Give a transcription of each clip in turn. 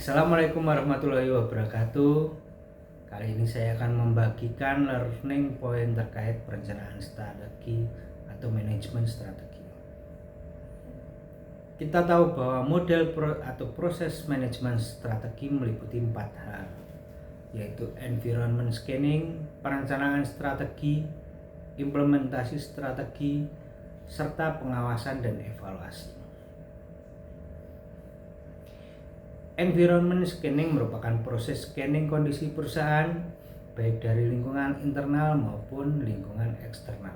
Assalamualaikum warahmatullahi wabarakatuh. Kali ini saya akan membagikan learning point terkait perencanaan strategi atau manajemen strategi. Kita tahu bahwa model atau proses manajemen strategi meliputi 4 hal, yaitu environment scanning, perencanaan strategi, implementasi strategi, serta pengawasan dan evaluasi. Environment scanning merupakan proses scanning kondisi perusahaan baik dari lingkungan internal maupun lingkungan eksternal.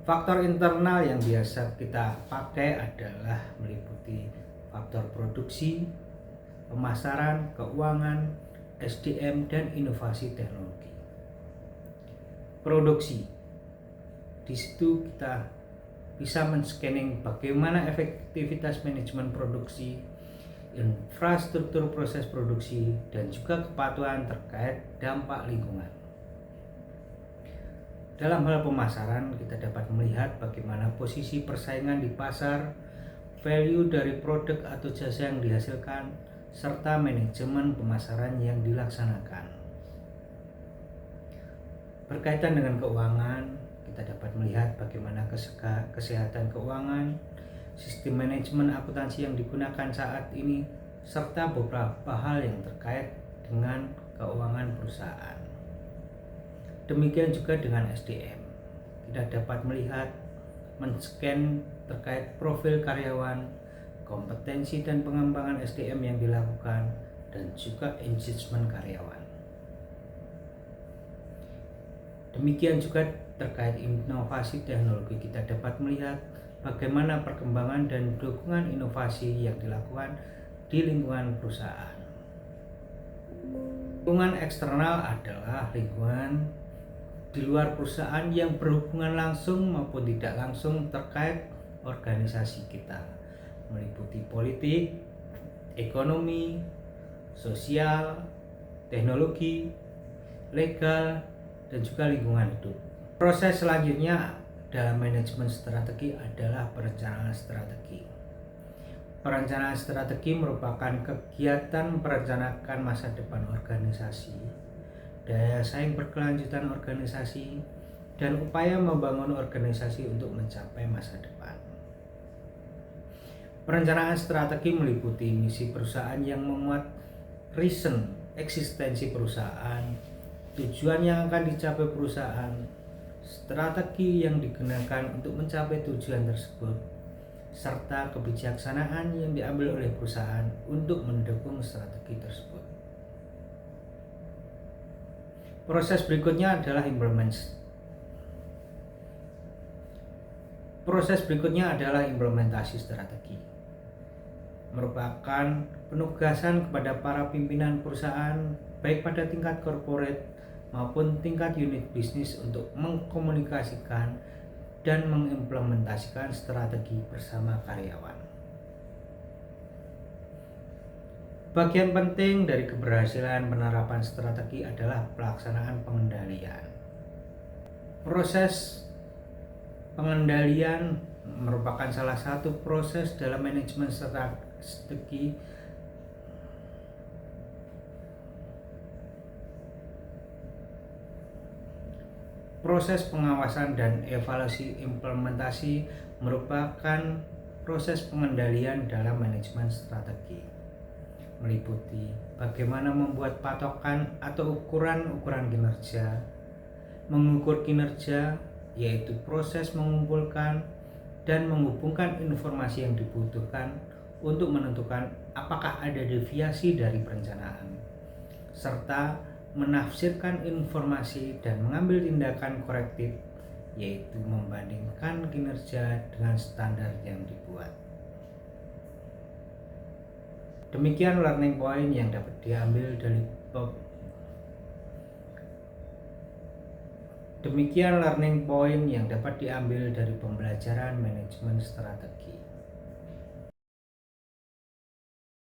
Faktor internal yang biasa kita pakai adalah meliputi faktor produksi, pemasaran, keuangan, SDM, dan inovasi teknologi. Produksi. Di situ kita bisa men-scanning bagaimana efektivitas manajemen produksi, infrastruktur proses produksi, dan juga kepatuhan terkait dampak lingkungan. Dalam hal pemasaran, kita dapat melihat bagaimana posisi persaingan di pasar, value dari produk atau jasa yang dihasilkan, serta manajemen pemasaran yang dilaksanakan. Berkaitan dengan keuangan, kita dapat melihat bagaimana kesehatan keuangan, sistem manajemen akuntansi yang digunakan saat ini, serta beberapa hal yang terkait dengan keuangan perusahaan. Demikian juga dengan SDM. Kita dapat melihat, men-scan terkait profil karyawan, kompetensi dan pengembangan SDM yang dilakukan, dan juga engagement karyawan. Demikian juga terkait inovasi teknologi, kita dapat melihat bagaimana perkembangan dan dukungan inovasi yang dilakukan di lingkungan perusahaan. Lingkungan eksternal adalah lingkungan di luar perusahaan yang berhubungan langsung maupun tidak langsung terkait organisasi kita, meliputi politik, ekonomi, sosial, teknologi, legal, dan juga lingkungan hidup. Proses selanjutnya dalam manajemen strategi adalah perencanaan strategi. Perencanaan strategi merupakan kegiatan merencanakan masa depan organisasi, daya saing berkelanjutan organisasi, dan upaya membangun organisasi untuk mencapai masa depan. Perencanaan strategi meliputi misi perusahaan yang memuat reason, eksistensi perusahaan, tujuan yang akan dicapai perusahaan, strategi yang digunakan untuk mencapai tujuan tersebut, serta kebijaksanaan yang diambil oleh perusahaan untuk mendukung strategi tersebut. Proses berikutnya adalah implementasi strategi. Merupakan penugasan kepada para pimpinan perusahaan baik pada tingkat corporate maupun tingkat unit bisnis untuk mengkomunikasikan dan mengimplementasikan strategi bersama karyawan. Bagian penting dari keberhasilan penerapan strategi adalah pelaksanaan pengendalian. Proses pengendalian merupakan salah satu proses dalam manajemen strategi. Proses pengawasan dan evaluasi implementasi merupakan proses pengendalian dalam manajemen strategi, meliputi bagaimana membuat patokan atau ukuran kinerja, mengukur kinerja, yaitu proses mengumpulkan dan menghubungkan informasi yang dibutuhkan untuk menentukan apakah ada deviasi dari perencanaan, serta menafsirkan informasi dan mengambil tindakan korektif, yaitu membandingkan kinerja dengan standar yang dibuat. Demikian learning point yang dapat diambil dari pembelajaran manajemen strategi.